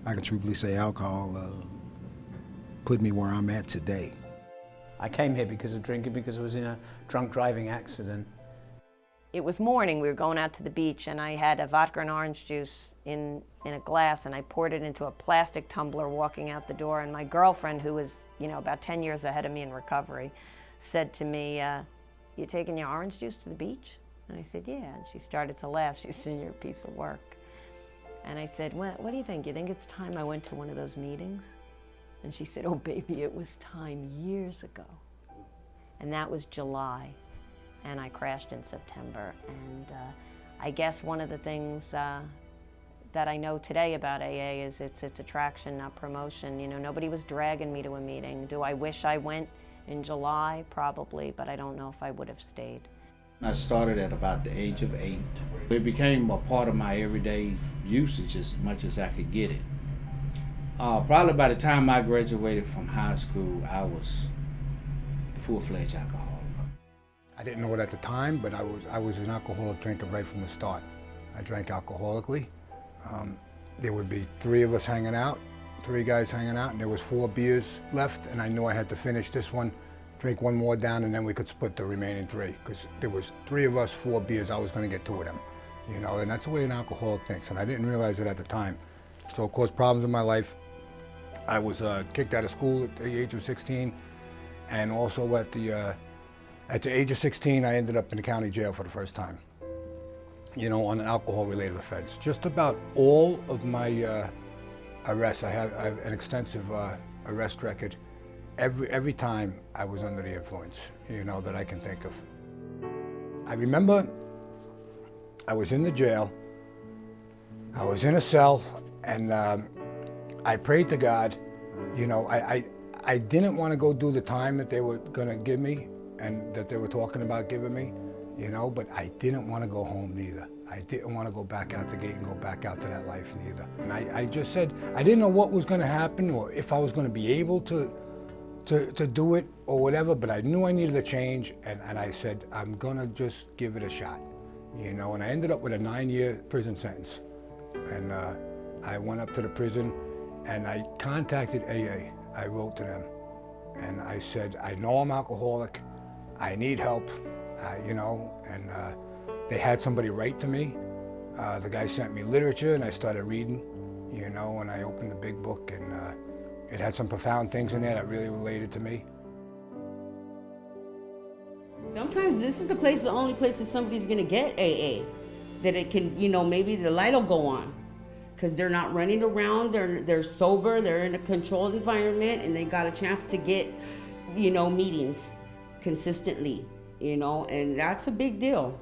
I can truthfully say alcohol put me where I'm at today. I came here because of drinking, because I was in a drunk driving accident. It was morning, we were going out to the beach, and I had a vodka and orange juice in a glass, and I poured it into a plastic tumbler walking out the door, and my girlfriend, who was, about 10 years ahead of me in recovery, said to me, you taking your orange juice to the beach? And I said, yeah, and she started to laugh. She said, you're a piece of work. And I said, what do you think? You think it's time I went to one of those meetings? And she said, oh baby, it was time years ago. And that was July. And I crashed in September. And I guess one of the things that I know today about AA is it's attraction, not promotion. Nobody was dragging me to a meeting. Do I wish I went in July? Probably, but I don't know if I would have stayed. I started at about the age of 8. It became a part of my everyday usage as much as I could get it. Probably by the time I graduated from high school, I was full-fledged alcoholic. I didn't know it at the time, but I was an alcoholic drinker right from the start. I drank alcoholically. There would be 3 of us hanging out, 3 guys hanging out, and there was 4 beers left, and I knew I had to finish this one, drink 1 more down, and then we could split the remaining 3, because there was 3 of us, 4 beers, I was going to get 2 of them, and that's the way an alcoholic thinks, and I didn't realize it at the time. So it caused problems in my life. I was kicked out of school at the age of 16, and also at the age of 16, I ended up in the county jail for the first time, on an alcohol-related offense. Just about all of my arrests, I have an extensive arrest record. Every time I was under the influence, that I can think of. I remember I was in the jail, I was in a cell, and I prayed to God. I didn't want to go do the time that they were gonna give me and that they were talking about giving me, but I didn't want to go home neither. I didn't want to go back out the gate and go back out to that life neither. And I just said, I didn't know what was gonna happen or if I was gonna be able to do it or whatever, but I knew I needed a change, and I said, I'm gonna just give it a shot, and I ended up with a 9-year prison sentence. And I went up to the prison and I contacted AA. I wrote to them and I said, I know I'm alcoholic, I need help, and they had somebody write to me. The guy sent me literature and I started reading, and I opened the big book, and it had some profound things in there that really related to me. Sometimes this is the only place that somebody's gonna get AA, that it can, maybe the light will go on, because they're not running around, they're sober, they're in a controlled environment, and they got a chance to get, meetings consistently, and that's a big deal.